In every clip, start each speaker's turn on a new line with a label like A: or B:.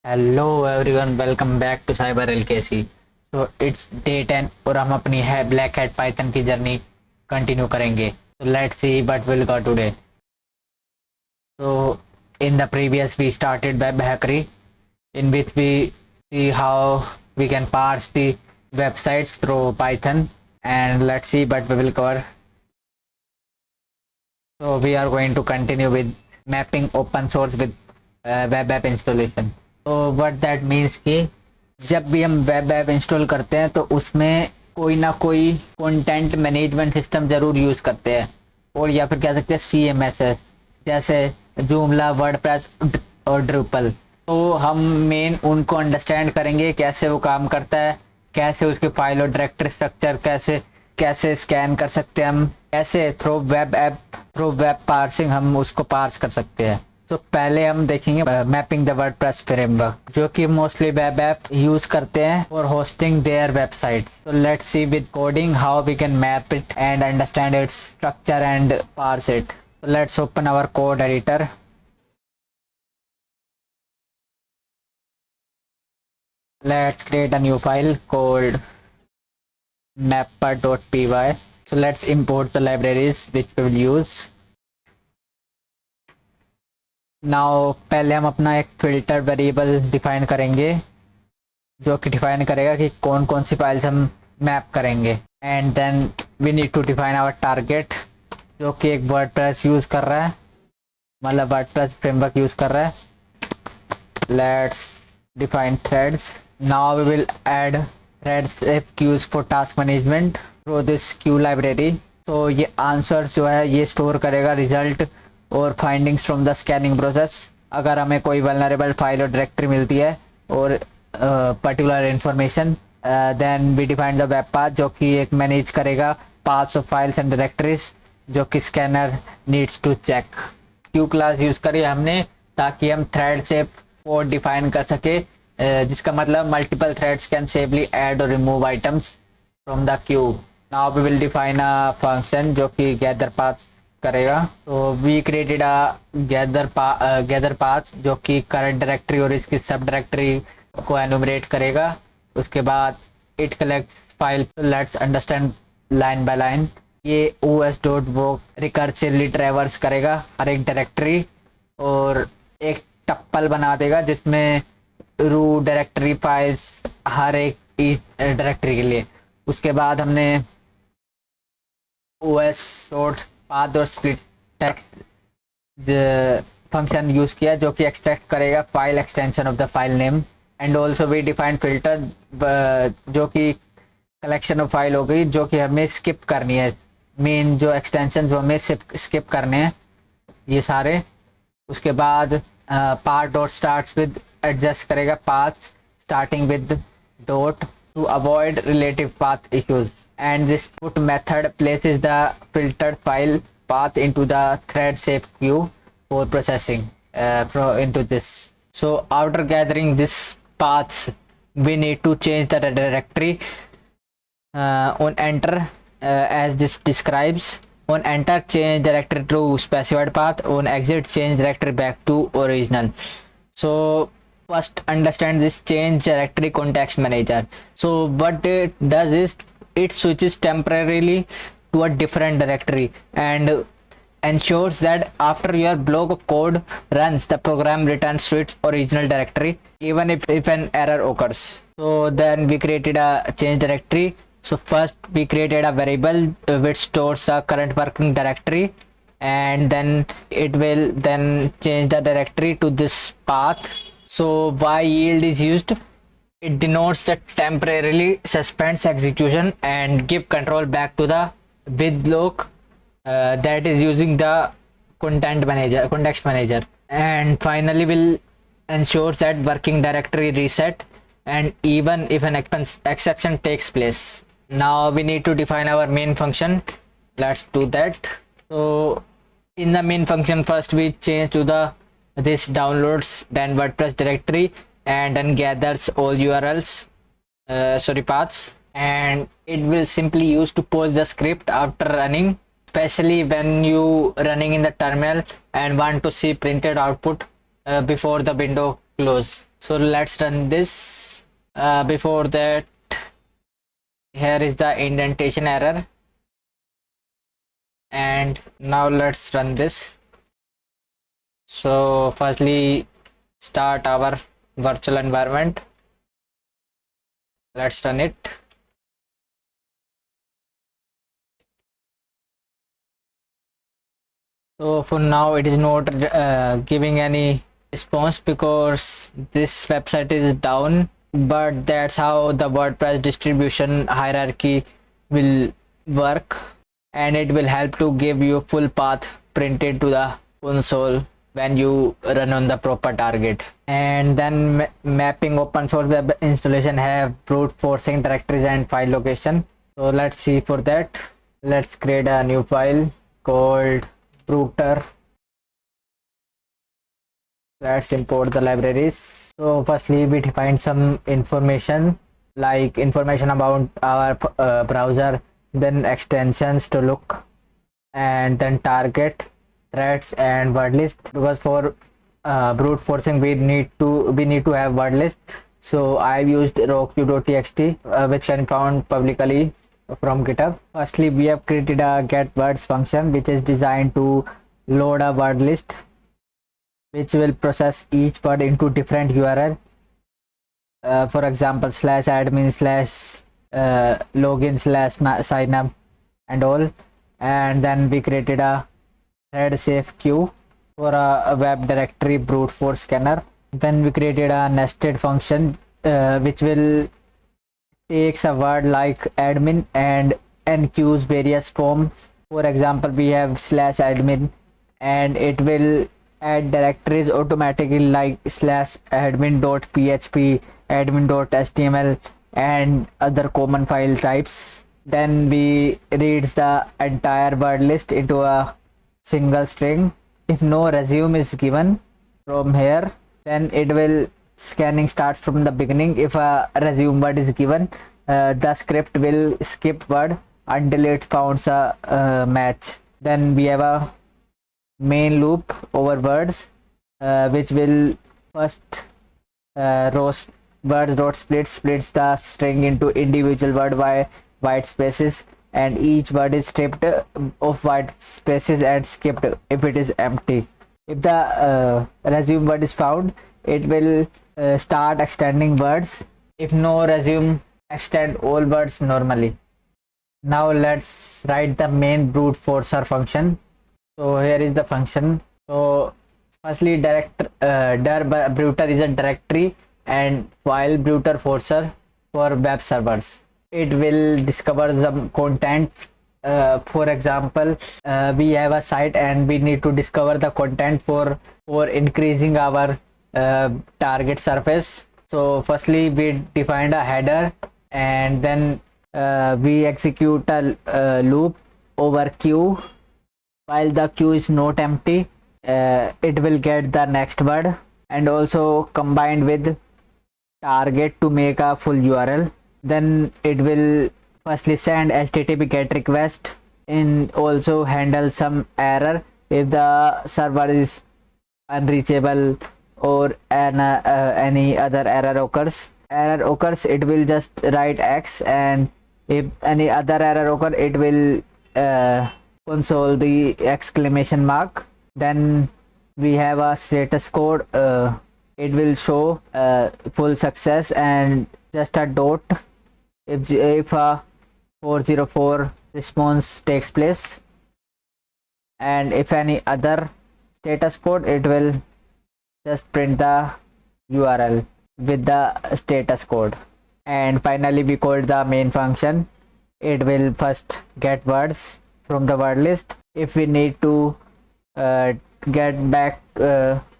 A: Hello everyone, welcome back to cyber LKC. तो it's day 10 और हम अपनी है ब्लैक हैट पाइथन की जर्नी कंटिन्यू करेंगे। तो let's see what will go today. तो in the previous we started web hackery in which we see how we can parse the websites through Python, and let's see what we will cover. So we are going to continue with mapping open source with web app installation. तो what that means कि जब भी हम web app install करते हैं तो उसमें कोई ना कोई कंटेंट मैनेजमेंट सिस्टम ज़रूर यूज़ करते हैं, और या फिर कह सकते हैं CMS जैसे जूमला, वर्डप्रेस और ड्रूपल। तो हम मेन उनको अंडरस्टैंड करेंगे, कैसे वो काम करता है, कैसे उसके फाइल और डायरेक्टरी स्ट्रक्चर कैसे कैसे स्कैन कर सकते हैं, हम कैसे थ्रू वेब पार्सिंग हम उसको पार्स कर सकते हैं। तो पहले हम देखेंगे मैपिंग द वर्डप्रेस फ्रेमवर्क, जो कि मोस्टली वेब ऐप यूज करते हैं फॉर होस्टिंग देयर वेबसाइट्स। तो let's see with coding how we can map it and understand its structure and parse it. So let's open our code editor. Let's create a new file called mapper.py. So let's import the libraries which we will use. Now पहले हम अपना एक filter variable define करेंगे, जो कि define करेगा कि कौन कौन सी फाइल्स हम मैप करेंगे। And then we need to define our target, जो कि एक वर्डप्रेस यूज कर रहा है, मतलब वर्डप्रेस फ्रेमवर्क यूज कर रहा है। Let's define threads. Now we will add threads queues for task management through this queue library. तो ये आंसर जो है ये स्टोर करेगा रिजल्ट और findings from the scanning process. अगर हमें कोई वल्नरेबल फाइल और डायरेक्टरी मिलती है और particular information, then we define the web path, जो कि एक मैनेज करेगा paths of files and directories जो कि scanner needs to check. Queue class use करी हमने ताकि हम थ्रेड से कोड डिफाइन कर सके, जिसका मतलब multiple threads can safely add और remove items from the queue. Now we will define a function जो कि गैदर पाथ करेगा। तो we created a gather path जो कि करंट डायरेक्टरी और इसकी सब डायरेक्टरी को एनुमरेट करेगा। उसके बाद it collects file. Let's understand line by line. ये os डॉट वो रिकर्सिवली ट्रैवर्स करेगा हर एक डायरेक्टरी और एक टप्पल बना देगा जिसमें रूट डायरेक्टरी फाइल्स हर एक डायरेक्टरी के लिए। उसके बाद हमने os डॉट पाथ और स्प्लिट टेक्स्ट फंक्शन यूज किया, जो कि एक्सट्रैक्ट करेगा file extension of the file name. And also we define filter, जो कि कलेक्शन ऑफ फाइल हो गई जो कि हमें स्किप करनी है, मेन जो एक्सटेंशन जो हमें स्किप करने हैं ये सारे। उसके बाद path dot starts with adjust करेगा path starting with dot to avoid relative path issues. And this put method places the filtered file path into the thread safe queue for processing into this. So after gathering this paths, we need to change the directory on enter, as this describes. On enter, change directory to specified path. On exit, change directory back to original. So first understand this change directory context manager. So what it does is it switches temporarily to a different directory and ensures that after your block of code runs, the program returns to its original directory even if an error occurs. So then we created a change directory. So first we created a variable which stores the current working directory, and then it will then change the directory to this path. So why yield is used? It denotes that temporarily suspends execution and give control back to the with block that is using the context manager. And finally will ensures that working directory reset and even if an exception takes place. Now we need to define our main function. Let's do that. So in the main function, first we change to the this downloads then WordPress directory and then gathers all URLs, paths, and it will simply use to pause the script after running, especially when you running in the terminal and want to see printed output before the window close. So let's run this. Before that, here is the indentation error, and now let's run this. So firstly, start our virtual environment. Let's run it. So for now it is not giving any response because this website is down, but that's how the WordPress distribution hierarchy will work, and it will help to give you full path printed to the console when you run on the proper target. And then mapping open source web installation have brute forcing directories and file location. So let's see for that. Let's create a new file called Bruter. Let's import the libraries. So firstly we define some information like information about our browser, then extensions to look, and then target, threads, and word list, because for brute forcing we need to have word list. So I've used rocq.txt, which can be found publicly from GitHub. Firstly, we have created a get words function which is designed to load a word list, which will process each word into different URL. For example, /admin /login /signup and all. And then we created a thread safe queue for a web directory brute force scanner. Then we created a nested function which will takes a word like admin and enqueues various forms. For example, we have /admin, and it will add directories automatically like /admin.php, admin.html, and other common file types. Then we reads the entire word list into a single string. If no resume is given from here, then it will scanning starts from the beginning. If a resume word is given, the script will skip word until it finds a match. Then we have a main loop over words, which will first rows words dot splits the string into individual word by white spaces, and each word is stripped of white spaces and skipped if it is empty. If the resume word is found, it will start extending words. If no resume, extend all words normally. Now let's write the main brute forcer function. So here is the function. So firstly, bruter is a directory and file bruter forcer for web servers. It will discover some content. For example, we have a site and we need to discover the content for increasing our target surface. So firstly we defined a header, and then we execute a loop over queue. While the queue is not empty, it will get the next word, and also combined with target to make a full URL. Then it will firstly send HTTP GET request, and also handle some error if the server is unreachable or any other error occurs. It will just write X, and if any other error occur, it will console the exclamation mark. Then we have a status code. It will show full success and just a dot if a 404 response takes place, and if any other status code, it will just print the URL with the status code. And finally we called the main function. It will first get words from the word list. If we need to get back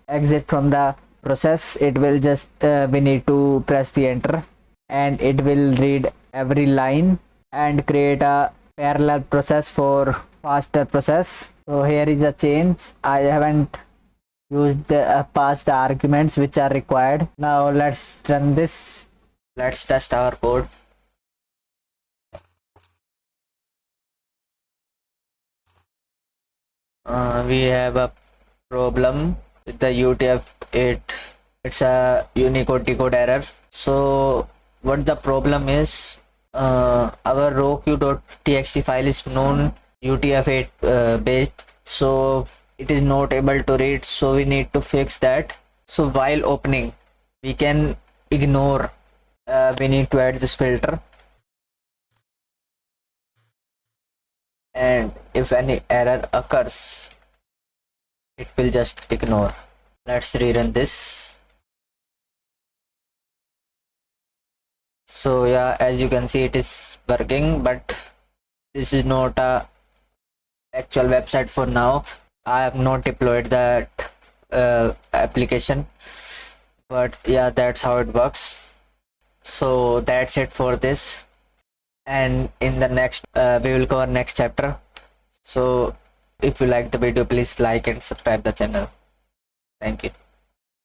A: exit from the process, it will just we need to press the enter, and it will read every line and create a parallel process for faster process. So here is a change. I haven't used the past arguments which are required. Now let's run this. Let's test our code. We have a problem with the UTF-8 it's a Unicode decode error. So what the problem is, our rowq.txt file is non UTF-8 based, so it is not able to read, so we need to fix that. So while opening we can ignore, we need to add this filter, and if any error occurs it will just ignore. Let's rerun this. So yeah, as you can see it is working, but this is not a actual website for now. I have not deployed that application, but yeah, that's how it works. So that's it for this, and in the next we will cover next chapter. So if you like the video, please like and subscribe the channel. Thank you.